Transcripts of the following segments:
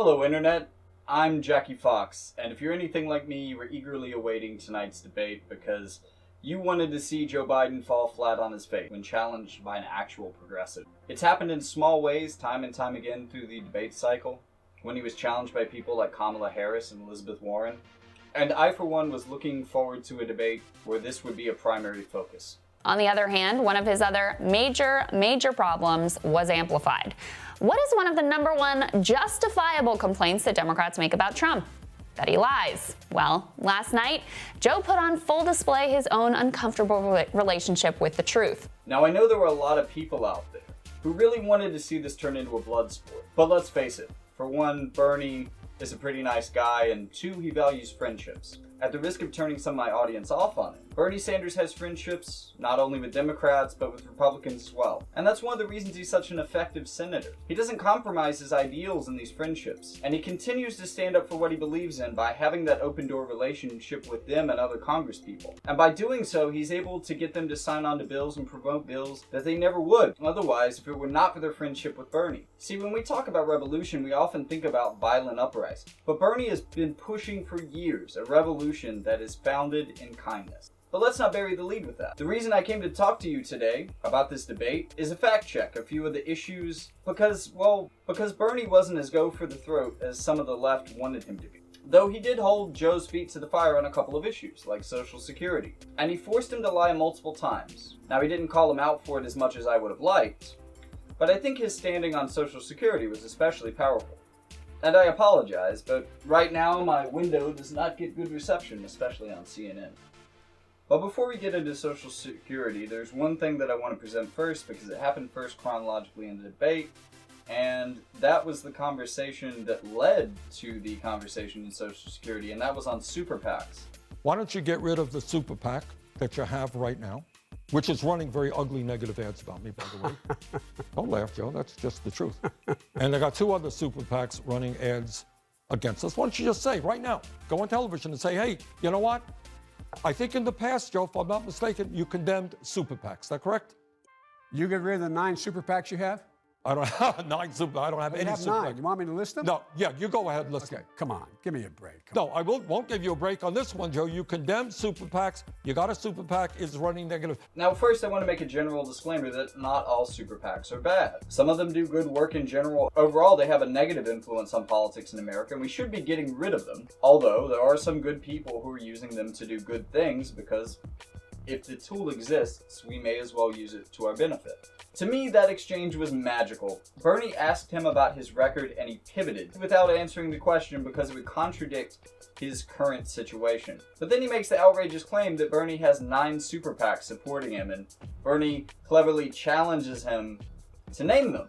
Hello, Internet. I'm Jackie Fox, and if you're anything like me, you were eagerly awaiting tonight's debate because you wanted to see Joe Biden fall flat on his face when challenged by an actual progressive. It's happened in small ways time and time again through the debate cycle, when he was challenged by people like Kamala Harris and Elizabeth Warren. And I, for one, was looking forward to a debate where this would be a primary focus. On the other hand, one of his other major problems was amplified. What is one of the number one justifiable complaints that Democrats make about Trump? That he lies. Well, last night, Joe put on full display his own uncomfortable relationship with the truth. Now, I know there were a lot of people out there who really wanted to see this turn into a blood sport. But let's face it, for one, Bernie is a pretty nice guy, and two, he values friendships. At the risk of turning some of my audience off on him, Bernie Sanders has friendships not only with Democrats, but with Republicans as well. And that's one of the reasons he's such an effective senator. He doesn't compromise his ideals in these friendships, and he continues to stand up for what he believes in by having that open-door relationship with them and other congresspeople. And by doing so, he's able to get them to sign on to bills and promote bills that they never would otherwise if it were not for their friendship with Bernie. See, when we talk about revolution, we often think about violent uprising. But Bernie has been pushing for years a revolution that is founded in kindness. But let's not bury the lead with that. The reason I came to talk to you today about this debate is a fact check a few of the issues because Bernie wasn't as go for the throat as some of the left wanted him to be. Though he did hold Joe's feet to the fire on a couple of issues, like Social Security. And he forced him to lie multiple times. Now, he didn't call him out for it as much as I would have liked, but I think his standing on Social Security was especially powerful. And I apologize, but right now my window does not get good reception, especially on CNN. But before we get into Social Security, there's one thing that I want to present first because it happened first chronologically in the debate, and that was the conversation that led to the conversation in Social Security, and that was on super PACs. Why don't you get rid of the super PAC that you have right now, which is running very ugly negative ads about me, by the way. Don't laugh, Joe. That's just the truth. And they got two other super PACs running ads against us. Why don't you just say right now, go on television and say, hey, you know what? I think in the past, Joe, if I'm not mistaken, you condemned super PACs. Is that correct? You get rid of the 9 super PACs you have? I don't have 9 super. I don't have any super PACs. You want me to list them? No, yeah, you go ahead and list them. Okay, come on, give me a break. No, I won't give you a break on this one, Joe. You condemned super PACs. You got a super PAC is running negative. Now, first, I want to make a general disclaimer that not all super PACs are bad. Some of them do good work in general. Overall, they have a negative influence on politics in America, and we should be getting rid of them. Although, there are some good people who are using them to do good things because if the tool exists, we may as well use it to our benefit. To me, that exchange was magical. Bernie asked him about his record and he pivoted without answering the question because it would contradict his current situation. But then he makes the outrageous claim that Bernie has 9 super PACs supporting him, and Bernie cleverly challenges him to name them.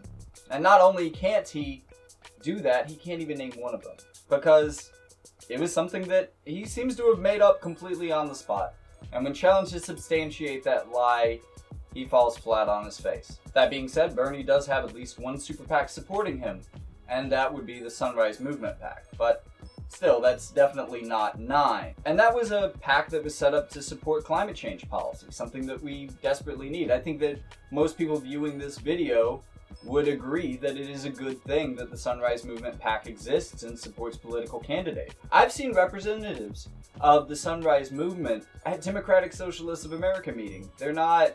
And not only can't he do that, he can't even name one of them because it was something that he seems to have made up completely on the spot. And when challenged to substantiate that lie, he falls flat on his face. That being said, Bernie does have at least one super PAC supporting him, and that would be the Sunrise Movement PAC. But still, that's definitely not 9. And that was a PAC that was set up to support climate change policy, something that we desperately need. I think that most people viewing this video would agree that it is a good thing that the Sunrise Movement PAC exists and supports political candidates. I've seen representatives of the Sunrise Movement at Democratic Socialists of America meeting. They're not,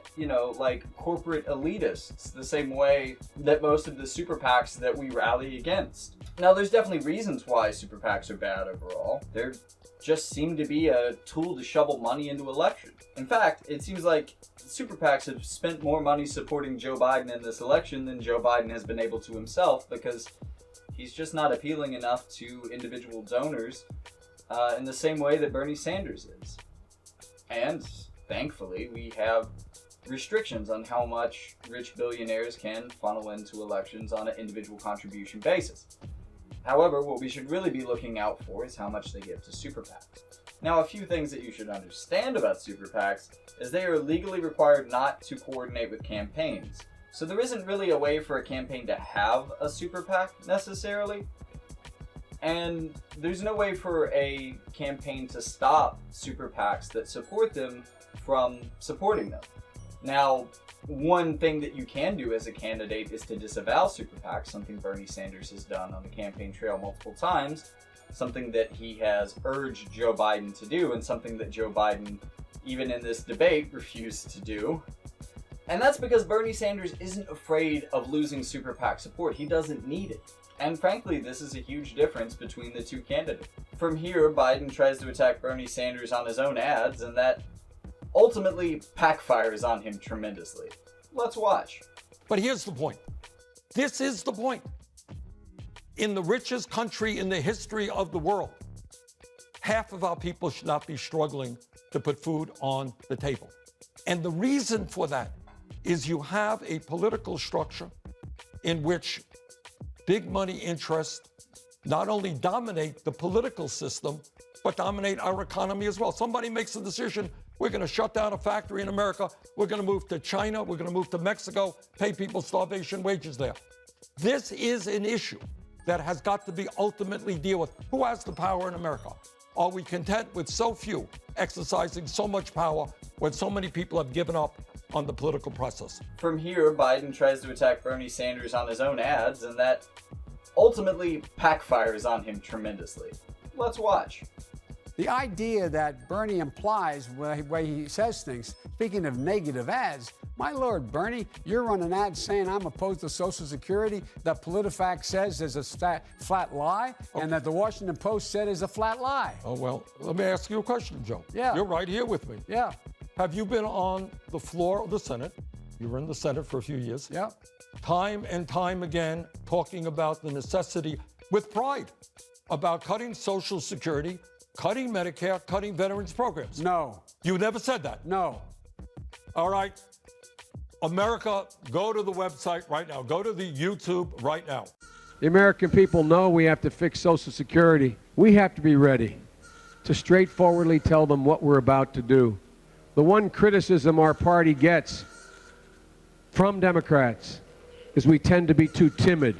like corporate elitists the same way that most of the super PACs that we rally against. Now, there's definitely reasons why super PACs are bad overall. They just seem to be a tool to shovel money into elections. In fact, it seems like super PACs have spent more money supporting Joe Biden in this election than Joe Biden has been able to himself because he's just not appealing enough to individual donors in the same way that Bernie Sanders is. And thankfully, we have restrictions on how much rich billionaires can funnel into elections on an individual contribution basis. However, what we should really be looking out for is how much they give to super PACs. Now, a few things that you should understand about super PACs is they are legally required not to coordinate with campaigns. So there isn't really a way for a campaign to have a super PAC necessarily. And there's no way for a campaign to stop super PACs that support them from supporting them. Now, one thing that you can do as a candidate is to disavow super PACs, something Bernie Sanders has done on the campaign trail multiple times, something that he has urged Joe Biden to do, and something that Joe Biden, even in this debate, refused to do. And that's because Bernie Sanders isn't afraid of losing super PAC support. He doesn't need it. And frankly, this is a huge difference between the two candidates. From here, Biden tries to attack Bernie Sanders on his own ads, and that ultimately backfires on him tremendously. Let's watch. But here's the point. This is the point. In the richest country in the history of the world, half of our people should not be struggling to put food on the table. And the reason for that is you have a political structure in which big money interests not only dominate the political system, but dominate our economy as well. Somebody makes a decision, we're going to shut down a factory in America, we're going to move to China, we're going to move to Mexico, pay people starvation wages there. This is an issue that has got to be ultimately dealt with. Who has the power in America? Are we content with so few exercising so much power when so many people have given up on the political process? From here, Biden tries to attack Bernie Sanders on his own ads, and that ultimately backfires on him tremendously. Let's watch. The idea that Bernie implies when he says things, speaking of negative ads, my Lord, Bernie, you're running ads saying I'm opposed to Social Security, that PolitiFact says is a flat lie, and that the Washington Post said is a flat lie. Oh, well, let me ask you a question, Joe. Yeah. You're right here with me. Yeah. Have you been on the floor of the Senate? You were in the Senate for a few years. Yeah. Time and time again, talking about the necessity, with pride, about cutting Social Security, cutting Medicare, cutting veterans programs. No. You never said that. No. All right. America, go to the website right now. Go to the YouTube right now. The American people know we have to fix Social Security. We have to be ready to straightforwardly tell them what we're about to do. The one criticism our party gets from Democrats is we tend to be too timid.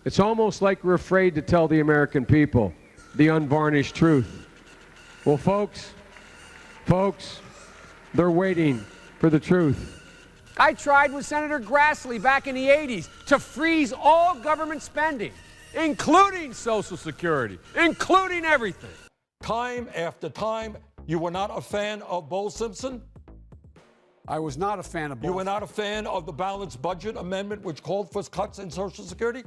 It's almost like we're afraid to tell the American people the unvarnished truth. Well, folks, they're waiting for the truth. I tried with Senator Grassley back in the 80s to freeze all government spending, including Social Security, including everything. Time after time, you were not a fan of Bo Simpson? I was not a fan of both. You were not a fan of the balanced budget amendment which called for cuts in Social Security?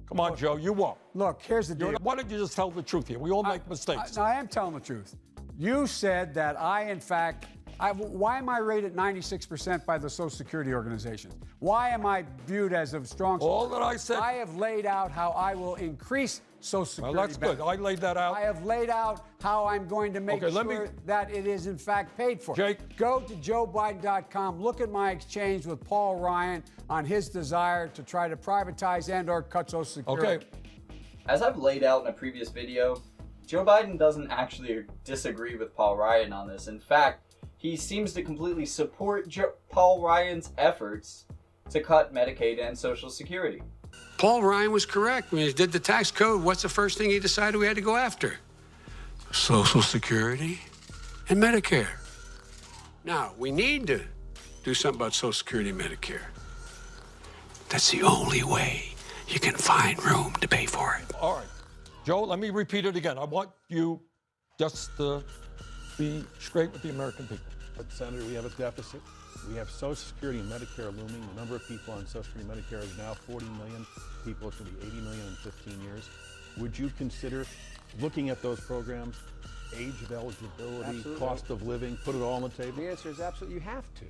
Come on, Joe, you won't. Look, here's the deal. Why don't you just tell the truth here? We all make mistakes. I am telling the truth. You said that I, in fact, why am I rated 96% by the Social Security organizations? Why am I viewed as a strong... All that I said... I have laid out how I will increase Social Security Well, that's good. I laid that out. I have laid out how I'm going to make sure that it is, in fact, paid for. Jake. Go to joebiden.com. Look at my exchange with Paul Ryan on his desire to try to privatize and or cut Social Security. Okay. As I've laid out in a previous video, Joe Biden doesn't actually disagree with Paul Ryan on this. In fact, he seems to completely support Paul Ryan's efforts to cut Medicaid and Social Security. Paul Ryan was correct. When he did the tax code, what's the first thing he decided we had to go after? Social Security and Medicare. Now, we need to do something about Social Security and Medicare. That's the only way you can find room to pay for it. All right. Joe, let me repeat it again. I want you just to be straight with the American people. But, Senator, we have a deficit. We have Social Security and Medicare looming. The number of people on Social Security and Medicare is now 40 million people. It's going to be 80 million in 15 years. Would you consider looking at those programs, age of eligibility, Absolutely. cost of living, put it all on the table? The answer is absolutely, you have to.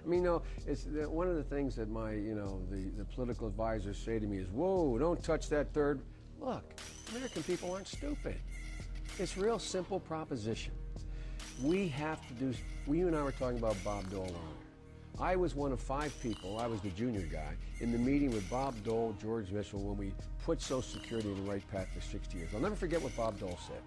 I mean, it's one of the things that my, the political advisors say to me is, whoa, don't touch that third. Look, American people aren't stupid. It's a real simple proposition. We have to do, you and I were talking about Bob Dole earlier. I was one of 5 people, I was the junior guy, in the meeting with Bob Dole, George Mitchell, when we put Social Security in the right path for 60 years. I'll never forget what Bob Dole said.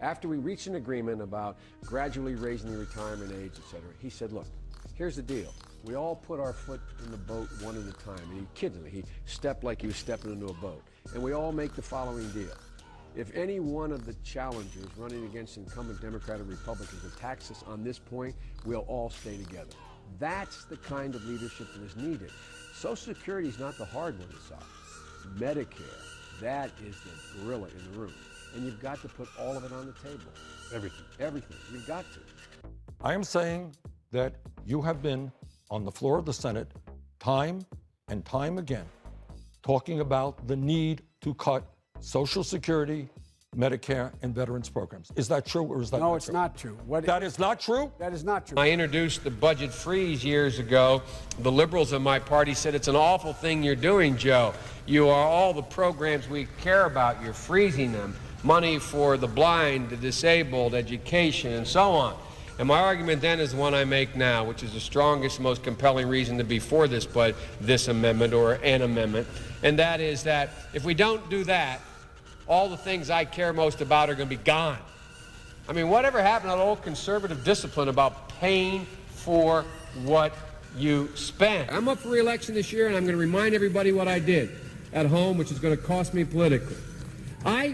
After we reached an agreement about gradually raising the retirement age, et cetera, he said, look, here's the deal. We all put our foot in the boat one at a time. And he kidded me. He stepped like he was stepping into a boat. And we all make the following deal. If any one of the challengers running against incumbent Democrat or Republicans attacks us on this point, we'll all stay together. That's the kind of leadership that is needed. Social Security is not the hard one to solve. Medicare, that is the gorilla in the room. And you've got to put all of it on the table. Everything. Everything. You've got to. I am saying that you have been on the floor of the Senate time and time again talking about the need to cut Social Security, Medicare, and veterans programs. Is that true or is that not true? No, it's not true. That is not true? That is not true. I introduced the budget freeze years ago. The liberals in my party said it's an awful thing you're doing, Joe. You are all the programs we care about. You're freezing them. Money for the blind, the disabled, education, and so on. And my argument then is the one I make now, which is the strongest, most compelling reason to be for this amendment or an amendment. And that is that if we don't do that, all the things I care most about are going to be gone. I mean, whatever happened to that old conservative discipline about paying for what you spend? I'm up for re-election this year, and I'm going to remind everybody what I did at home, which is going to cost me politically.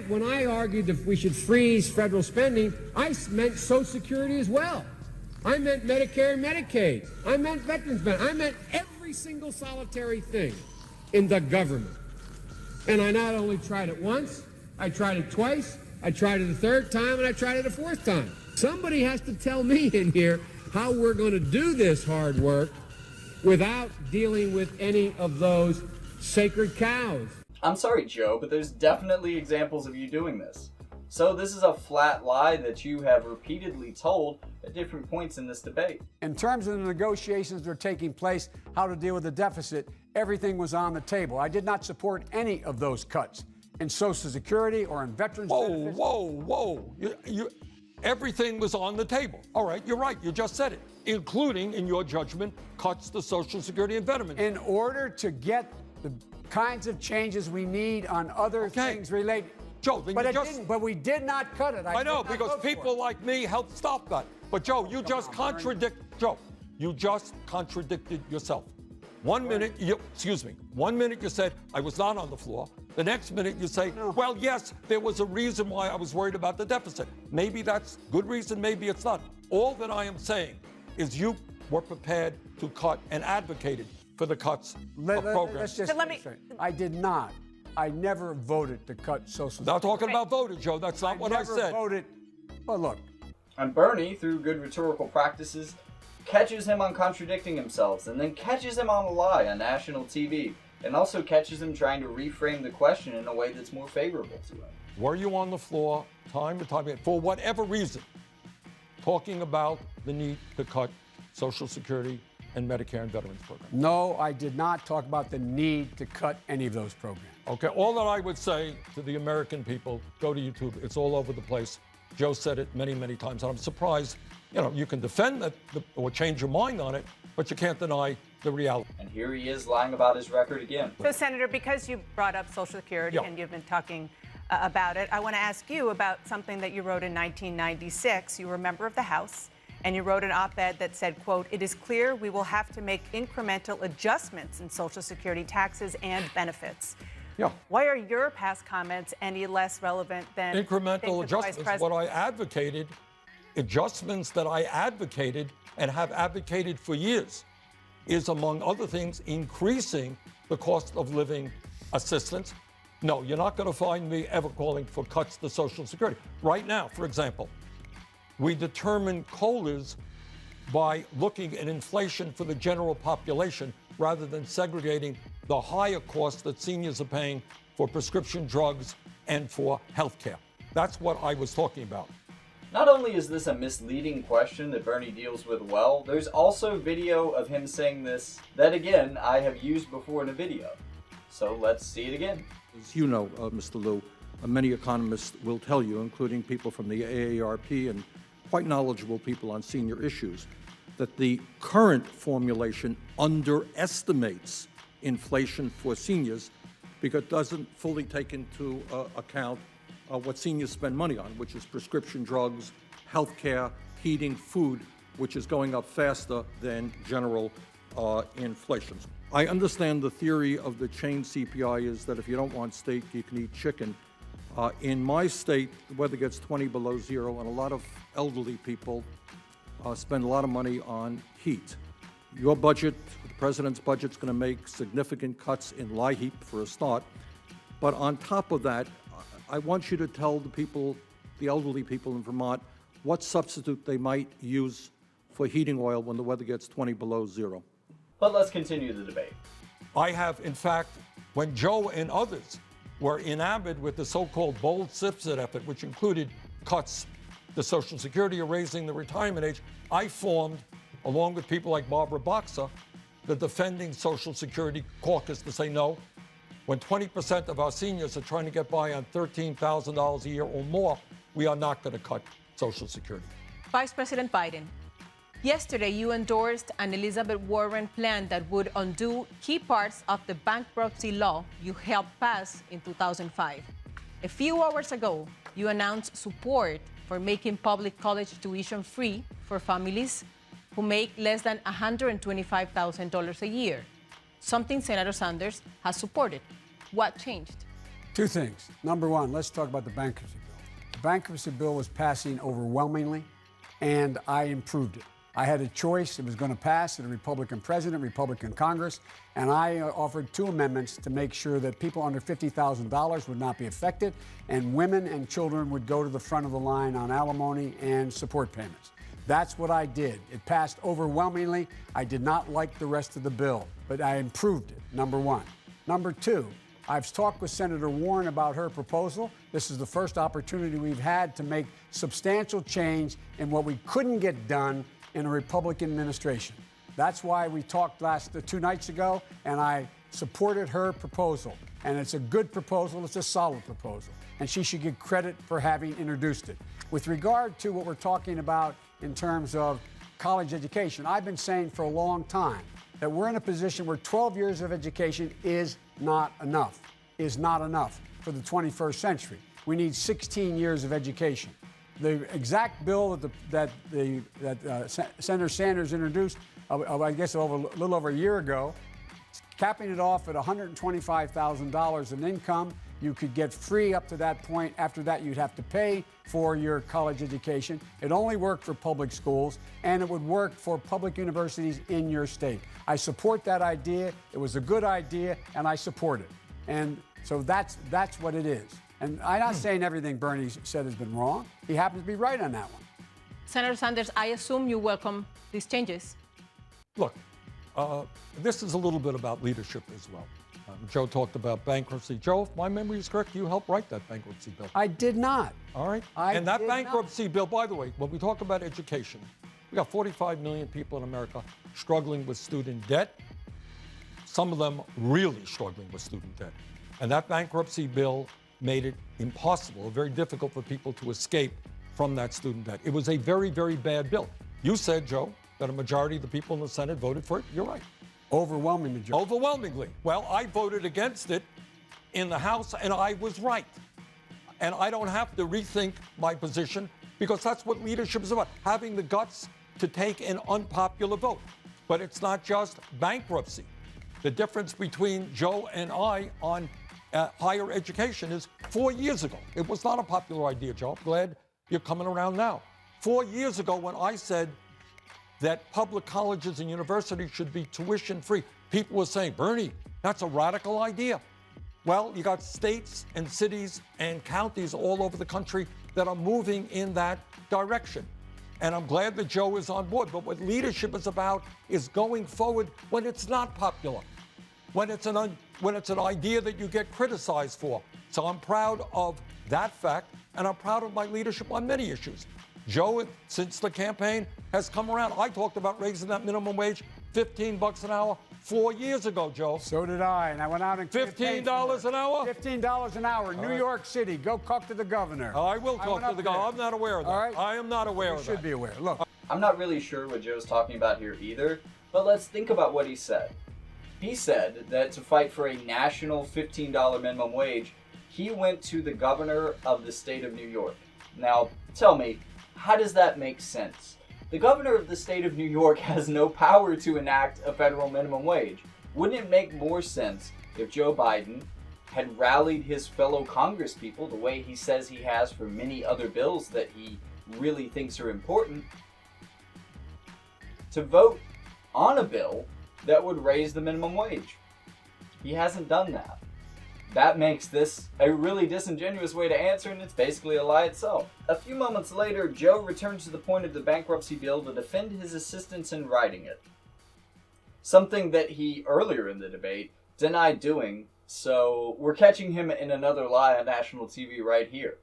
When I argued that we should freeze federal spending, I meant Social Security as well. I meant Medicare and Medicaid. I meant veterans benefits. I meant every single solitary thing in the government. And I not only tried it once, I tried it twice, I tried it a third time, and I tried it a fourth time. Somebody has to tell me in here how we're going to do this hard work without dealing with any of those sacred cows. I'm sorry, Joe, but there's definitely examples of you doing this. So this is a flat lie that you have repeatedly told at different points in this debate. In terms of the negotiations that are taking place, how to deal with the deficit, everything was on the table. I did not support any of those cuts in Social Security or in veterans benefits. Whoa. Everything was on the table. All right, you're right. You just said it, including, in your judgment, cuts to Social Security and veterans. In order to get the kinds of changes we need on other things related. Joe, then but we did not cut it. I know, because people like me helped stop that. But Joe, you just contradicted yourself. One minute you said I was not on the floor. The next minute you say, well, yes, there was a reason why I was worried about the deficit. Maybe that's good reason, maybe it's not. All that I am saying is you were prepared to cut and advocated for the cuts of programs. I did not. I never voted to cut Social Security. Not talking about voted, Joe. That's not what I said. I never voted. Well, look. And Bernie, through good rhetorical practices, catches him on contradicting himself, and then catches him on a lie on national TV, and also catches him trying to reframe the question in a way that's more favorable to him. Were you on the floor time and time again, for whatever reason, talking about the need to cut Social Security and Medicare and veterans programs? No, I did not talk about the need to cut any of those programs. Okay, all that I would say to the American people, go to YouTube. It's all over the place. Joe said it many, many times, and I'm surprised, you can defend that or change your mind on it, but you can't deny the reality. And here he is lying about his record again. So, Senator, because you brought up Social Security and you've been talking about it, I want to ask you about something that you wrote in 1996. You were a member of the House, and you wrote an op-ed that said, quote, "It is clear we will have to make incremental adjustments in Social Security taxes and benefits." Yeah. Why are your past comments any less relevant than incremental adjustments? What I advocated, adjustments that I advocated and have advocated for years, is, among other things, increasing the cost of living assistance. No, you're not going to find me ever calling for cuts to Social Security. Right now, for example, we determine COLAs by looking at inflation for the general population rather than segregating the higher costs that seniors are paying for prescription drugs and for health care. That's what I was talking about. Not only is this a misleading question that Bernie deals with well, there's also video of him saying this that, again, I have used before in a video. So let's see it again. As you know, Mr. Liu, many economists will tell you, including people from the AARP and quite knowledgeable people on senior issues, that the current formulation underestimates inflation for seniors because it doesn't fully take into account what seniors spend money on, which is prescription drugs, health care, heating, food, which is going up faster than general inflation. I understand the theory of the chain CPI is that if you don't want steak, you can eat chicken. In my state, the weather gets 20 below zero, and a lot of elderly people spend a lot of money on heat. Your budget, the president's budget, is going to make significant cuts in LIHEAP for a start. But on top of that, I want you to tell the people, the elderly people in Vermont, what substitute they might use for heating oil when the weather gets 20 below zero. But let's continue the debate. I have, in fact, when Joe and others were enamored with the so-called bold citizen effort, which included cuts to Social Security or raising the retirement age, I formed, along with people like Barbara Boxer, the Defending Social Security Caucus to say no. When 20% of our seniors are trying to get by on $13,000 a year or more, we are not going to cut Social Security. Vice President Biden, yesterday you endorsed an Elizabeth Warren plan that would undo key parts of the bankruptcy law you helped pass in 2005. A few hours ago, you announced support for making public college tuition free for families who make less than $125,000 a year, something Senator Sanders has supported. What changed? Two things. Number one, let's talk about the bankruptcy bill. The bankruptcy bill was passing overwhelmingly, and I improved it. I had a choice. It was going to pass with a Republican president, Republican Congress, and I offered two amendments to make sure that people under $50,000 would not be affected, and women and children would go to the front of the line on alimony and support payments. That's what I did. It passed overwhelmingly. I did not like the rest of the bill, but I improved it, number one. Number two, I've talked with Senator Warren about her proposal. This is the first opportunity we've had to make substantial change in what we couldn't get done in a Republican administration. That's why we talked 2 nights ago, and I supported her proposal. And it's a good proposal. It's a solid proposal. And she should get credit for having introduced it. With regard to what we're talking about in terms of college education, I've been saying for a long time that we're in a position where 12 years of education is not enough for the 21st century. We need 16 years of education. The exact bill that Senator Sanders introduced, I guess a little over a year ago, capping it off at $125,000 in income. You could get free up to that point. After that, you'd have to pay for your college education. It only worked for public schools, and it would work for public universities in your state. I support that idea. It was a good idea, and I support it. And so that's what it is. And I'm not saying everything Bernie said has been wrong. He happens to be right on that one. Senator Sanders, I assume you welcome these changes. Look, this is a little bit about leadership as well. Joe talked about bankruptcy. Joe, if my memory is correct, you helped write that bankruptcy bill. I did not. All right. And that bankruptcy bill, by the way, when we talk about education, we got 45 million people in America struggling with student debt. Some of them really struggling with student debt. And that bankruptcy bill made it impossible, very difficult for people to escape from that student debt. It was a very, very bad bill. You said, Joe, that a majority of the people in the Senate voted for it. You're right. Overwhelming majority. Overwhelmingly. Well, I voted against it in the House, and I was right. And I don't have to rethink my position, because that's what leadership is about, having the guts to take an unpopular vote. But it's not just bankruptcy. The difference between Joe and I on higher education is 4 years ago. It was not a popular idea, Joe. I'm glad you're coming around now. 4 years ago, when I said that public colleges and universities should be tuition free, people were saying, Bernie, that's a radical idea. Well, you got states and cities and counties all over the country that are moving in that direction. And I'm glad that Joe is on board. But what leadership is about is going forward when it's not popular, when it's an idea that you get criticized for. So I'm proud of that fact, and I'm proud of my leadership on many issues. Joe, since the campaign, has come around. I talked about raising that minimum wage $15 an hour 4 years ago, Joe. So did I, and I went out and $15 an hour? $15 an hour, New York City. Go talk to the governor. I will talk to the governor. I'm not aware of that. All right? I am not aware of that. You should be aware. Look. I'm not really sure what Joe's talking about here either, but let's think about what he said. He said that to fight for a national $15 minimum wage, he went to the governor of the state of New York. Now, tell me, how does that make sense? The governor of the state of New York has no power to enact a federal minimum wage. Wouldn't it make more sense if Joe Biden had rallied his fellow congresspeople the way he says he has for many other bills that he really thinks are important, to vote on a bill that would raise the minimum wage. He hasn't done that. That makes this a really disingenuous way to answer, and it's basically a lie itself. A few moments later, Joe returns to the point of the bankruptcy bill to defend his assistance in writing it. Something that he, earlier in the debate, denied doing, so we're catching him in another lie on national TV right here.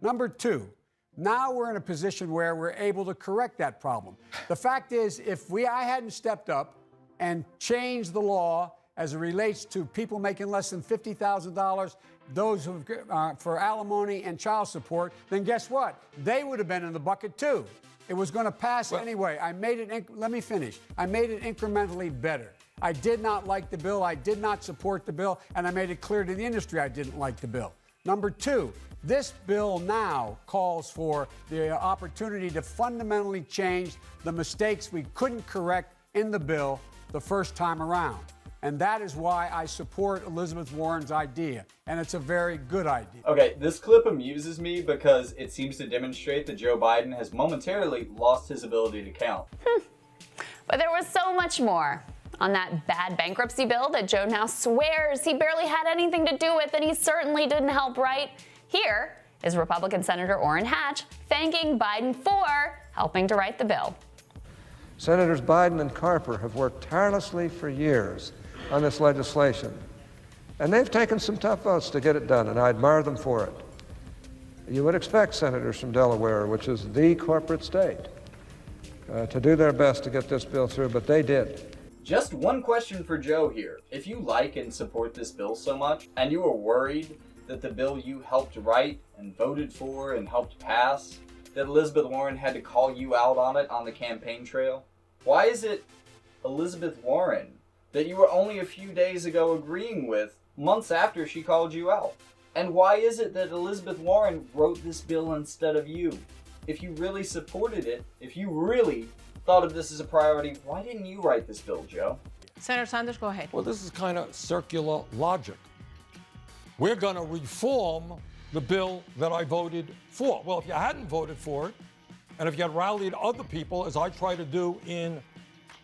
Number two, now we're in a position where we're able to correct that problem. The fact is, if I hadn't stepped up and changed the law as it relates to people making less than $50,000, those who for alimony and child support, then guess what? They would have been in the bucket too. It was going to pass anyway. I made it. Let me finish. I made it incrementally better. I did not like the bill. I did not support the bill, and I made it clear to the industry I didn't like the bill. Number two, this bill now calls for the opportunity to fundamentally change the mistakes we couldn't correct in the bill the first time around. And that is why I support Elizabeth Warren's idea. And it's a very good idea. Okay, this clip amuses me because it seems to demonstrate that Joe Biden has momentarily lost his ability to count. But there was so much more on that bad bankruptcy bill that Joe now swears he barely had anything to do with, and he certainly didn't help write. Here is Republican Senator Orrin Hatch thanking Biden for helping to write the bill. Senators Biden and Carper have worked tirelessly for years on this legislation, and they've taken some tough votes to get it done, and I admire them for it. You would expect senators from Delaware, which is the corporate state, to do their best to get this bill through, but they did. Just one question for Joe here. If you like and support this bill so much, and you are worried that the bill you helped write and voted for and helped pass, that Elizabeth Warren had to call you out on it on the campaign trail, why is it Elizabeth Warren that you were only a few days ago agreeing with months after she called you out? And why is it that Elizabeth Warren wrote this bill instead of you? If you really supported it, if you really thought of this as a priority, why didn't you write this bill, Joe? Senator Sanders, go ahead. Well, this is kind of circular logic. We're going to reform the bill that I voted for. Well, if you hadn't voted for it, and if you had rallied other people, as I try to do in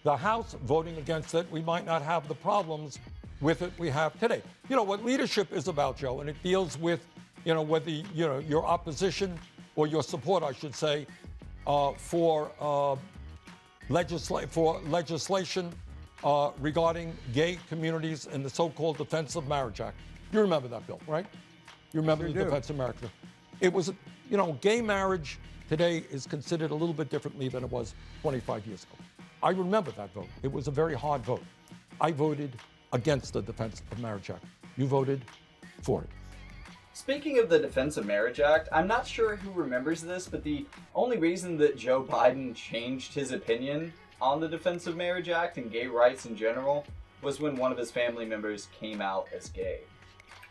the House voting against it, we might not have the problems with it we have today. You know what leadership is about, Joe, and it deals with, whether your opposition or your support, I should say, for legislation regarding gay communities and the so-called Defense of Marriage Act. You remember that bill, right? You remember the Defense of Marriage Act. It was, gay marriage today is considered a little bit differently than it was 25 years ago. I remember that vote. It was a very hard vote. I voted against the Defense of Marriage Act. You voted for it. Speaking of the Defense of Marriage Act, I'm not sure who remembers this, but the only reason that Joe Biden changed his opinion on the Defense of Marriage Act and gay rights in general was when one of his family members came out as gay.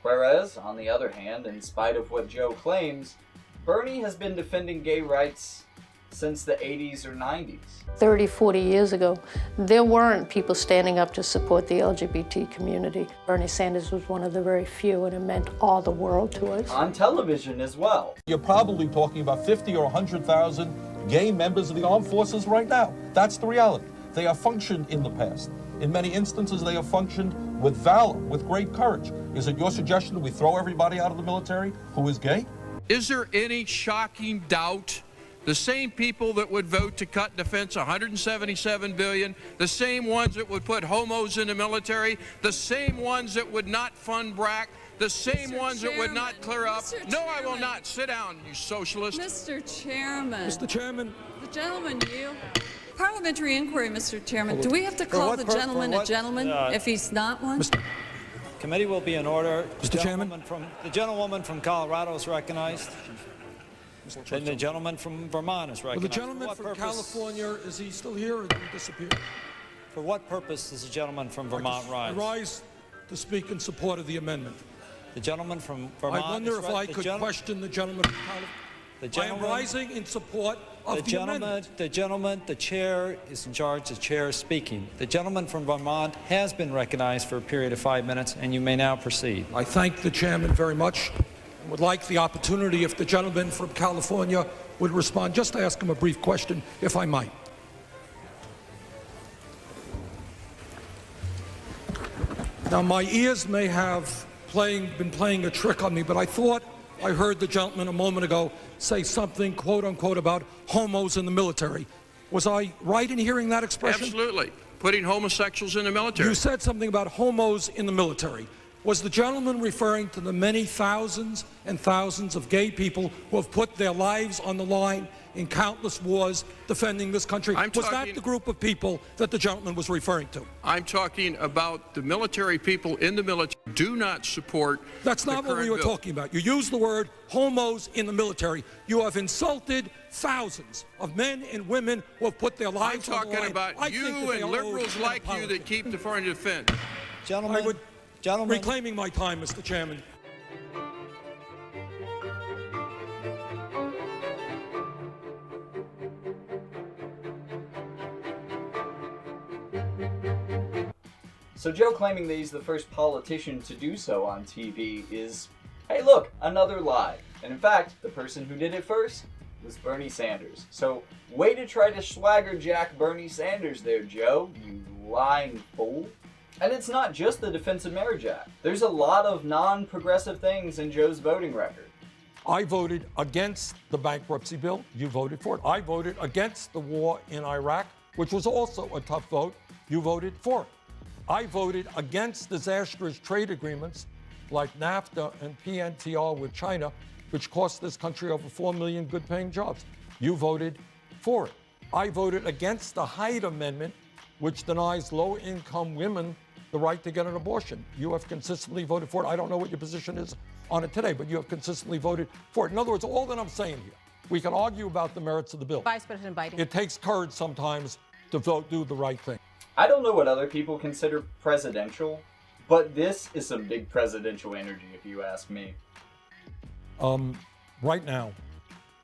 Whereas, on the other hand, in spite of what Joe claims, Bernie has been defending gay rights since the 80s or 90s. 30, 40 years ago, there weren't people standing up to support the LGBT community. Bernie Sanders was one of the very few, and it meant all the world to us. On television as well. You're probably talking about 50 or 100,000 gay members of the armed forces right now. That's the reality. They have functioned in the past. In many instances, they have functioned with valor, with great courage. Is it your suggestion that we throw everybody out of the military who is gay? Is there any shocking doubt? The same people that would vote to cut defense $177 billion, the same ones that would put homos in the military, the same ones that would not fund BRAC, the same ones that would not clear up. No, I will not. Sit down, you socialist. Mr. Chairman. Mr. Chairman. The gentleman yield. Parliamentary inquiry, Mr. Chairman. Do we have to call the gentleman a gentleman if he's not one? Committee will be in order. Mr. Chairman. The gentlewoman from Colorado is recognized. And the gentleman from Vermont is recognized. Well, the gentleman from California, is he still here or did he disappear? For what purpose does the gentleman from Vermont rise? I rise to speak in support of the amendment. The gentleman from Vermont. I wonder if I could question the gentleman from California. I am rising in support of the amendment. The chair is in charge. The chair is speaking. The gentleman from Vermont has been recognized for a period of 5 minutes, and you may now proceed. I thank the chairman very much and would like the opportunity if the gentleman from California would respond, just to ask him a brief question, if I might. Now, my ears may have been playing a trick on me, but I thought I heard the gentleman a moment ago say something, quote unquote, about homos in the military. Was I right in hearing that expression? Absolutely. Putting homosexuals in the military. You said something about homos in the military. Was the gentleman referring to the many thousands and thousands of gay people who have put their lives on the line in countless wars defending this country? Was that the group of people that the gentleman was referring to? I'm talking about the military people in the military do not support. That's not what we were talking about. You used the word homos in the military. You have insulted thousands of men and women who have put their lives on the line. I'm talking about you and liberals like you that keep the foreign defense. Gentlemen, reclaiming my time, Mr. Chairman. So Joe claiming that he's the first politician to do so on TV is, hey look, another lie. And in fact, the person who did it first was Bernie Sanders. So way to try to swagger jack Bernie Sanders there, Joe, you lying fool. And it's not just the Defense of Marriage Act. There's a lot of non-progressive things in Joe's voting record. I voted against the bankruptcy bill. You voted for it. I voted against the war in Iraq, which was also a tough vote. You voted for it. I voted against disastrous trade agreements like NAFTA and PNTR with China, which cost this country over 4 million good-paying jobs. You voted for it. I voted against the Hyde Amendment, which denies low-income women the right to get an abortion. You have consistently voted for it. I don't know what your position is on it today, but you have consistently voted for it. In other words, all that I'm saying here, we can argue about the merits of the bill. Vice President Biden. It takes courage sometimes to do the right thing. I don't know what other people consider presidential, but this is some big presidential energy, if you ask me. Right now,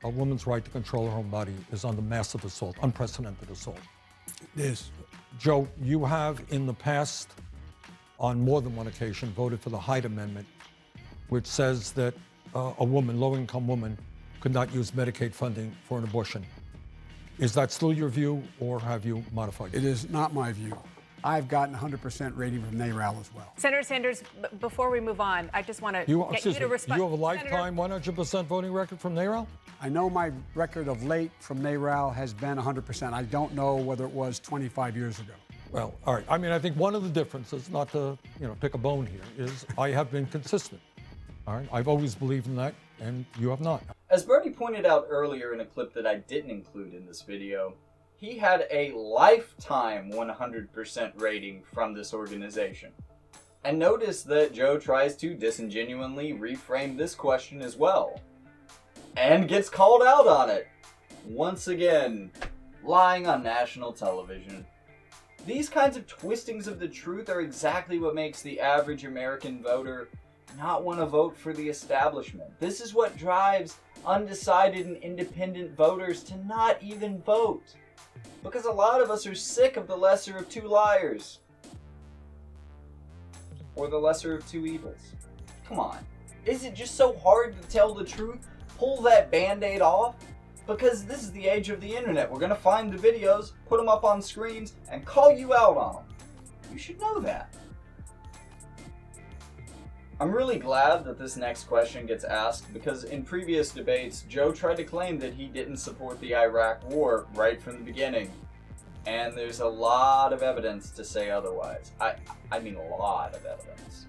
a woman's right to control her own body is under massive assault, unprecedented assault. It is. Joe, you have in the past, on more than one occasion, voted for the Hyde Amendment, which says that a woman, low-income woman, could not use Medicaid funding for an abortion. Is that still your view, or have you modified it? It is not my view. I've gotten 100% rating from NARAL as well. Senator Sanders, before we move on, I just want to get you to respond. You have a lifetime 100% voting record from NARAL? I know my record of late from NARAL has been 100%. I don't know whether it was 25 years ago. Well, all right. I mean, I think one of the differences, not to pick a bone here, is I have been consistent. All right. I've always believed in that, and you have not. As Bernie pointed out earlier in a clip that I didn't include in this video, he had a lifetime 100% rating from this organization. And notice that Joe tries to disingenuously reframe this question as well. And gets called out on it. Once again, lying on national television. These kinds of twistings of the truth are exactly what makes the average American voter not want to vote for the establishment. This is what drives undecided and independent voters to not even vote. Because a lot of us are sick of the lesser of two liars. Or the lesser of two evils. Come on. Is it just so hard to tell the truth? Pull that band-aid off? Because this is the age of the internet. We're going to find the videos, put them up on screens, and call you out on them. You should know that. I'm really glad that this next question gets asked because in previous debates, Joe tried to claim that he didn't support the Iraq War right from the beginning. And there's a lot of evidence to say otherwise. I mean a lot of evidence.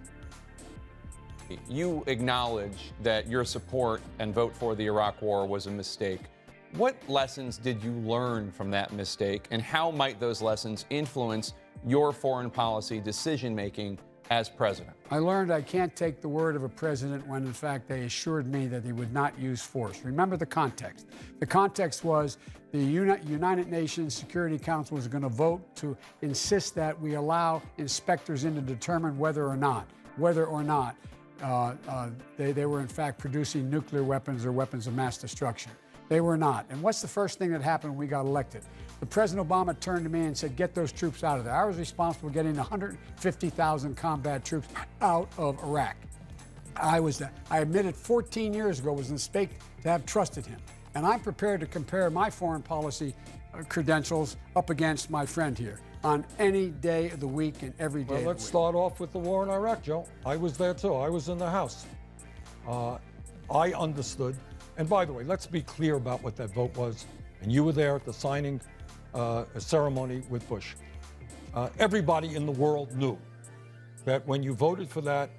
You acknowledge that your support and vote for the Iraq War was a mistake. What lessons did you learn from that mistake, and how might those lessons influence your foreign policy decision-making as president? I learned I can't take the word of a president when, in fact, they assured me that he would not use force. Remember the context. The context was the United Nations Security Council was going to vote to insist that we allow inspectors in to determine whether or not they were, in fact, producing nuclear weapons or weapons of mass destruction. They were not. And what's the first thing that happened when we got elected? The President Obama turned to me and said, get those troops out of there. I was responsible for getting 150,000 combat troops out of Iraq. I admitted 14 years ago was a mistake to have trusted him. And I'm prepared to compare my foreign policy credentials up against my friend here on any day of the week and every day Well, let's start off with the war in Iraq, Joe. I was there too. I was in the House. I understood. And by the way, let's be clear about what that vote was. And you were there at the signing ceremony with Bush. Everybody in the world knew that when you voted for that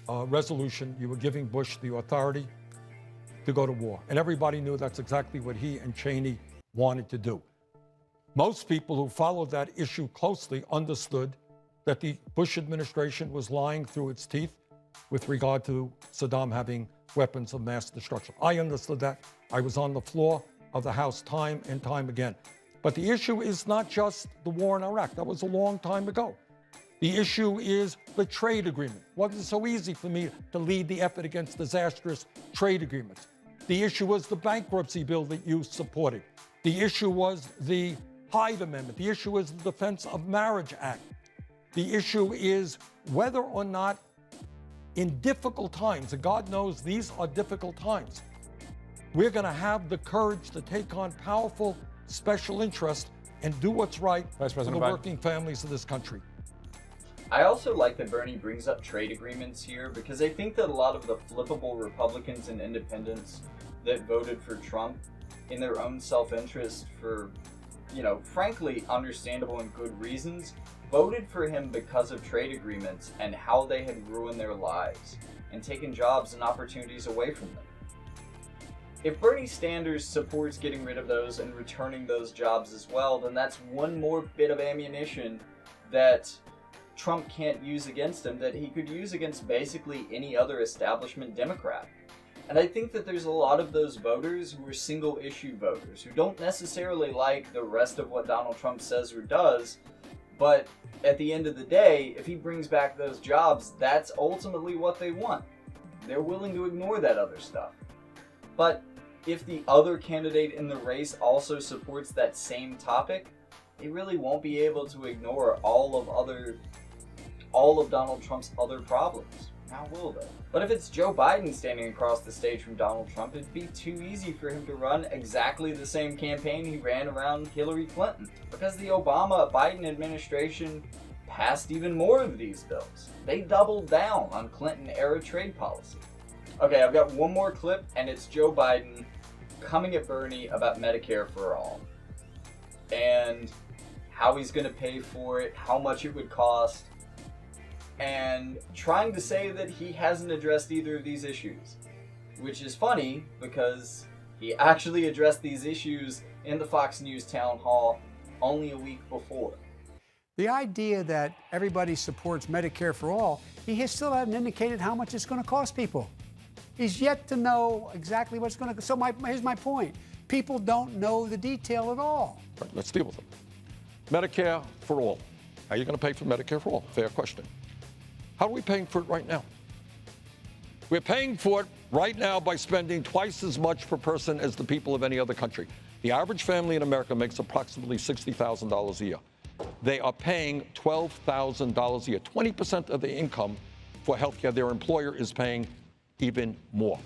resolution, you were giving Bush the authority to go to war. And everybody knew that's exactly what he and Cheney wanted to do. Most people who followed that issue closely understood that the Bush administration was lying through its teeth with regard to Saddam having weapons of mass destruction. I understood that. I was on the floor of the House time and time again. But the issue is not just the war in Iraq. That was a long time ago. The issue is the trade agreement. Wasn't so easy for me to lead the effort against disastrous trade agreements. The issue was the bankruptcy bill that you supported. The issue was the Hyde Amendment. The issue is the Defense of Marriage Act. The issue is whether or not in difficult times, and God knows these are difficult times, we're going to have the courage to take on powerful special interests and do what's right for the working families of this country. I also like that Bernie brings up trade agreements here because I think that a lot of the flippable Republicans and independents that voted for Trump in their own self-interest for, frankly, understandable and good reasons, voted for him because of trade agreements and how they had ruined their lives and taken jobs and opportunities away from them. If Bernie Sanders supports getting rid of those and returning those jobs as well, then that's one more bit of ammunition that Trump can't use against him that he could use against basically any other establishment Democrat. And I think that there's a lot of those voters who are single issue voters who don't necessarily like the rest of what Donald Trump says or does, but at the end of the day, if he brings back those jobs, that's ultimately what they want. They're willing to ignore that other stuff. But if the other candidate in the race also supports that same topic, they really won't be able to ignore all of Donald Trump's other problems. Now will they? But if it's Joe Biden standing across the stage from Donald Trump, it'd be too easy for him to run exactly the same campaign he ran around Hillary Clinton. Because the Obama-Biden administration passed even more of these bills. They doubled down on Clinton-era trade policy. Okay, I've got one more clip, and it's Joe Biden coming at Bernie about Medicare for all. And how he's going to pay for it, how much it would cost, and trying to say that he hasn't addressed either of these issues. Which is funny, because he actually addressed these issues in the Fox News town hall only a week before. The idea that everybody supports Medicare for all, he still hasn't indicated how much it's going to cost people. He's yet to know exactly what's going to. So here's my point. People don't know the detail at all. Right, let's deal with it. Medicare for all. How are you going to pay for Medicare for all? Fair question. How are we paying for it right now? We're paying for it right now by spending twice as much per person as the people of any other country. The average family in America makes approximately $60,000 a year. They are paying $12,000 a year, 20% of their income for health care. Their employer is paying even more.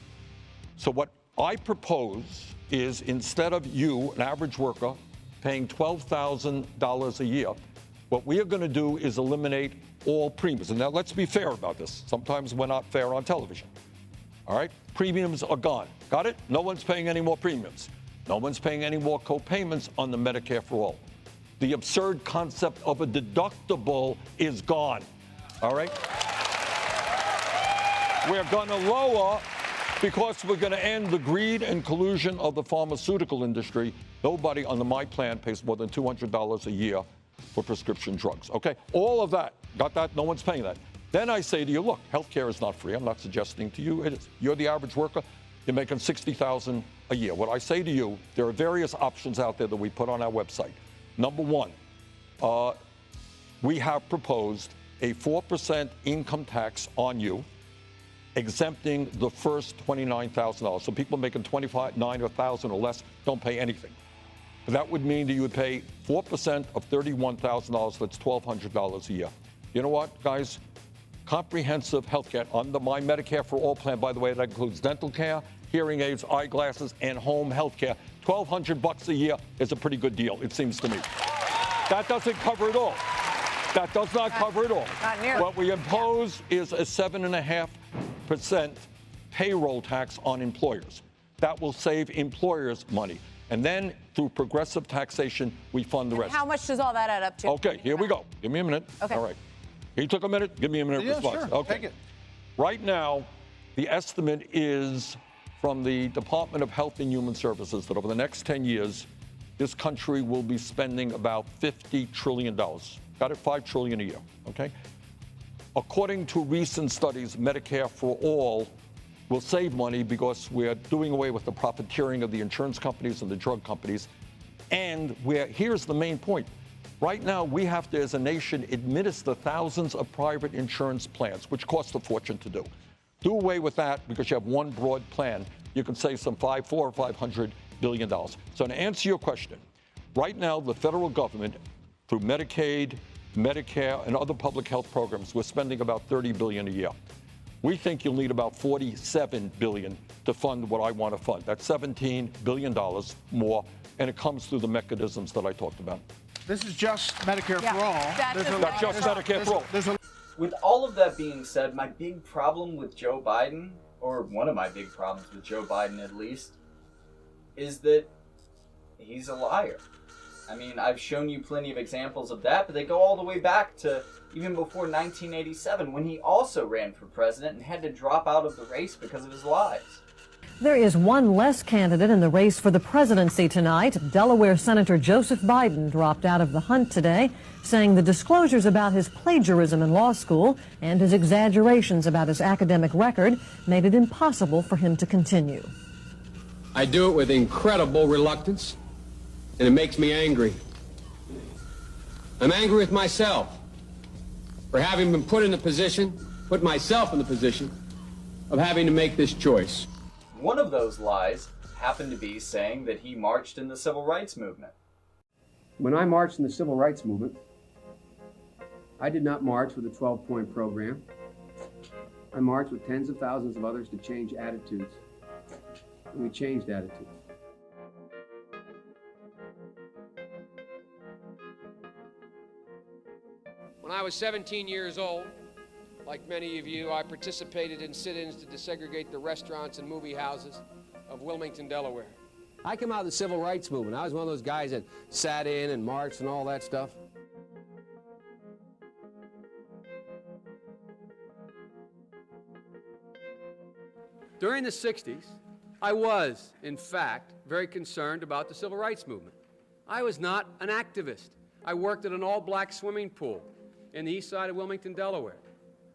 So what I propose is, instead of you, an average worker, paying $12,000 a year, what we are going to do is eliminate all premiums. And now let's be fair about this. Sometimes we're not fair on television. All right? Premiums are gone. Got it? No one's paying any more premiums. No one's paying any more co-payments on the Medicare for all. The absurd concept of a deductible is gone. All right? We're going to lower, because we're going to end the greed and collusion of the pharmaceutical industry. Nobody under my plan pays more than $200 a year for prescription drugs. Okay? All of that. Got that? No one's paying that. Then I say to you, look, healthcare is not free. I'm not suggesting to you it is. You're the average worker. You're making $60,000 a year. What I say to you, there are various options out there that we put on our website. Number one, we have proposed a 4% income tax on you exempting the first $29,000. So people making $29,000 or $1,000 or less don't pay anything. But that would mean that you would pay 4% of $31,000. That's $1,200 a year. You know what, guys? Comprehensive health care under my Medicare for All plan, by the way, that includes dental care, hearing aids, eyeglasses, and home health care. $1,200 a year is a pretty good deal, it seems to me. That doesn't cover it all. That does not cover it all. Not nearly. What we impose is a 7.5% payroll tax on employers. That will save employers money. And then through progressive taxation, we fund the rest. How much does all that add up to? Okay, here we go. Give me a minute. Okay. All right. He took a minute. Give me a minute response. Sure. Okay. Take it. Right now, the estimate is from the Department of Health and Human Services that over the next 10 years, this country will be spending about $50 trillion. Got it? $5 trillion a year. Okay. According to recent studies, Medicare for All will save money because we're doing away with the profiteering of the insurance companies and the drug companies. And here's the main point. Right now, we have to, as a nation, administer thousands of private insurance plans, which cost a fortune to do. Do away with that because you have one broad plan. You can save some $400 or $500 billion. So to answer your question, right now, the federal government, through Medicaid, Medicare, and other public health programs, we're spending about $30 billion a year. We think you'll need about $47 billion to fund what I want to fund. That's $17 billion more, and it comes through the mechanisms that I talked about. This is just Medicare for all. That's just Medicare for all. With all of that being said, my big problem with Joe Biden, or one of my big problems with Joe Biden at least, is that he's a liar. I mean, I've shown you plenty of examples of that, but they go all the way back to even before 1987, when he also ran for president and had to drop out of the race because of his lies. There is one less candidate in the race for the presidency tonight. Delaware Senator Joseph Biden dropped out of the hunt today, saying the disclosures about his plagiarism in law school and his exaggerations about his academic record made it impossible for him to continue. I do it with incredible reluctance, and it makes me angry. I'm angry with myself for having been put myself in the position of having to make this choice. One of those lies happened to be saying that he marched in the civil rights movement. When I marched in the civil rights movement, I did not march with a 12-point program. I marched with tens of thousands of others to change attitudes. And we changed attitudes. When I was 17 years old, like many of you, I participated in sit-ins to desegregate the restaurants and movie houses of Wilmington, Delaware. I came out of the civil rights movement. I was one of those guys that sat in and marched and all that stuff. During the 60s, I was, in fact, very concerned about the civil rights movement. I was not an activist. I worked at an all-black swimming pool in the east side of Wilmington, Delaware.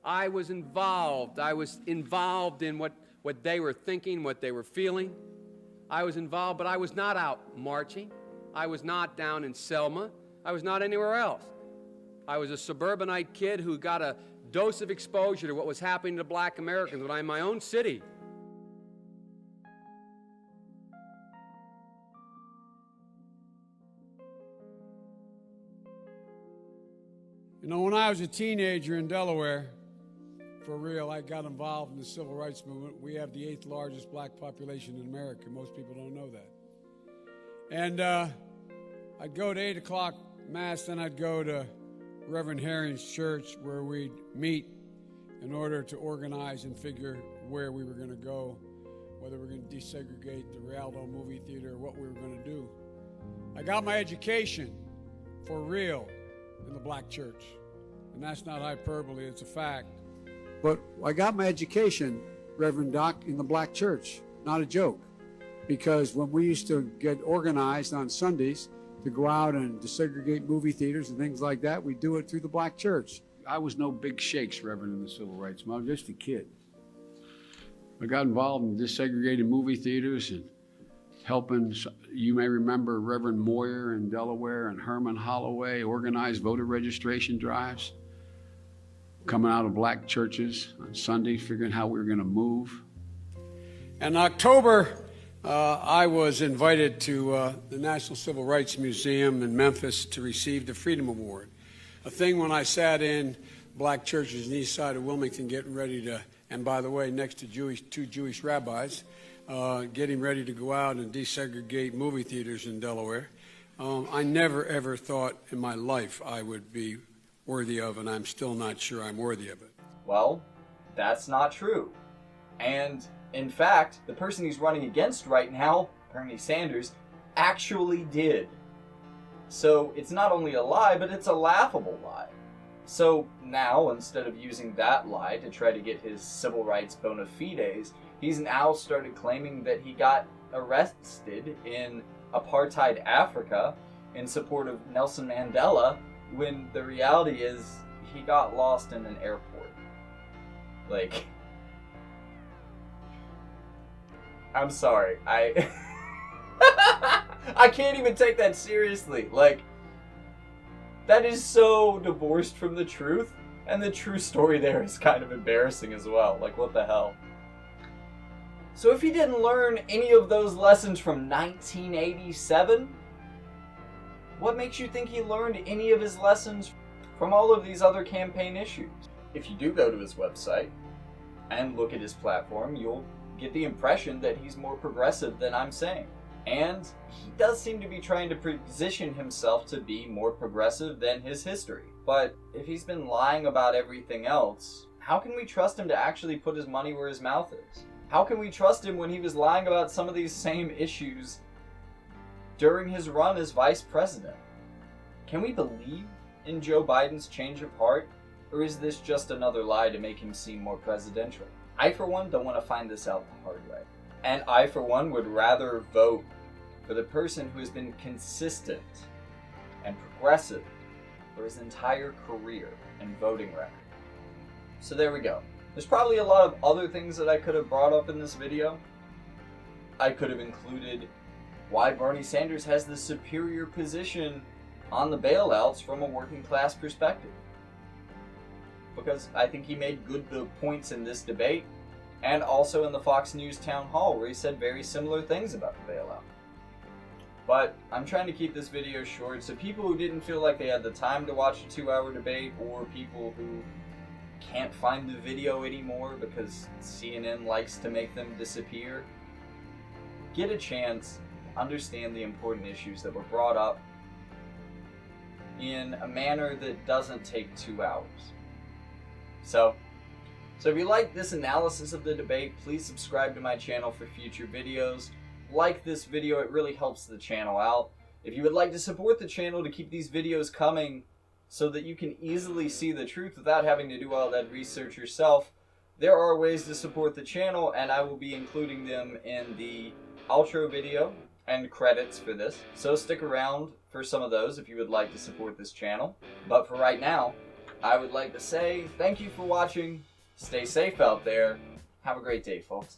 I was involved in what they were thinking, what they were feeling. I was involved, but I was not out marching. I was not down in Selma. I was not anywhere else. I was a suburbanite kid who got a dose of exposure to what was happening to black Americans when I'm in my own city. You know, when I was a teenager in Delaware, for real, I got involved in the civil rights movement. We have the 8th largest black population in America. Most people don't know that. And I'd go to 8 o'clock Mass, then I'd go to Reverend Herring's church where we'd meet in order to organize and figure where we were going to go, whether we were going to desegregate the Rialto movie theater or what we were going to do. I got my education for real in the black church. And that's not hyperbole, it's a fact. But I got my education, Reverend Doc, in the black church. Not a joke. Because when we used to get organized on Sundays to go out and desegregate movie theaters and things like that, we do it through the black church. I was no big shakes, Reverend, in the civil rights movement. I was just a kid. I got involved in desegregating movie theaters and helping, you may remember Reverend Moyer in Delaware and Herman Holloway organized voter registration drives. coming out of black churches on Sunday, figuring how we were going to move. In October, I was invited to the National Civil Rights Museum in Memphis to receive the Freedom Award. A thing when I sat in black churches on the east side of Wilmington getting ready to, and by the way, next to two Jewish rabbis, getting ready to go out and desegregate movie theaters in Delaware. I never, ever thought in my life I would be worthy of, and I'm still not sure I'm worthy of it. Well, that's not true. And in fact, the person he's running against right now, Bernie Sanders, actually did. So it's not only a lie, but it's a laughable lie. So now, instead of using that lie to try to get his civil rights bona fides, he's now started claiming that he got arrested in apartheid Africa in support of Nelson Mandela, when the reality is he got lost in an airport. Like, I'm sorry, I can't even take that seriously. Like, that is so divorced from the truth, and the true story there is kind of embarrassing as well. Like, what the hell? So if he didn't learn any of those lessons from 1987, what makes you think he learned any of his lessons from all of these other campaign issues? If you do go to his website and look at his platform, you'll get the impression that he's more progressive than I'm saying. And he does seem to be trying to position himself to be more progressive than his history. But if he's been lying about everything else, how can we trust him to actually put his money where his mouth is? How can we trust him when he was lying about some of these same issues during his run as vice president? Can we believe in Joe Biden's change of heart? Or is this just another lie to make him seem more presidential? I, for one, don't want to find this out the hard way. And I, for one, would rather vote for the person who has been consistent and progressive for his entire career and voting record. So there we go. There's probably a lot of other things that I could have brought up in this video. I could have included why Bernie Sanders has the superior position on the bailouts from a working class perspective. Because I think he made good points in this debate, and also in the Fox News town hall where he said very similar things about the bailout. But I'm trying to keep this video short, so people who didn't feel like they had the time to watch a 2-hour debate, or people who can't find the video anymore because CNN likes to make them disappear, get a chance to understand the important issues that were brought up in a manner that doesn't take 2 hours. So if you like this analysis of the debate, please subscribe to my channel for future videos. Like this video, it really helps the channel out. If you would like to support the channel to keep these videos coming so that you can easily see the truth without having to do all that research yourself, there are ways to support the channel, and I will be including them in the outro video and credits for this. So stick around for some of those if you would like to support this channel. But for right now, I would like to say thank you for watching. Stay safe out there. Have a great day, folks.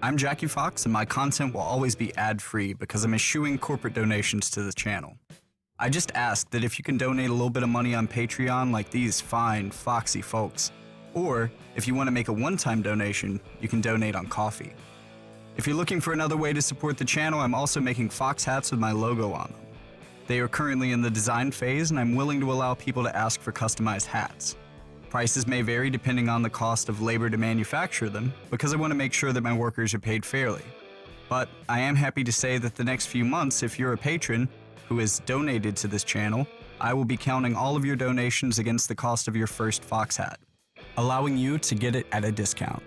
I'm Jackie Fox, and my content will always be ad-free because I'm eschewing corporate donations to the channel. I just ask that if you can donate a little bit of money on Patreon like these fine, foxy folks, or if you want to make a one-time donation, you can donate on Ko-fi. If you're looking for another way to support the channel, I'm also making Fox hats with my logo on them. They are currently in the design phase, and I'm willing to allow people to ask for customized hats. Prices may vary depending on the cost of labor to manufacture them, because I want to make sure that my workers are paid fairly. But I am happy to say that the next few months, if you're a patron who has donated to this channel, I will be counting all of your donations against the cost of your first Fox hat, allowing you to get it at a discount.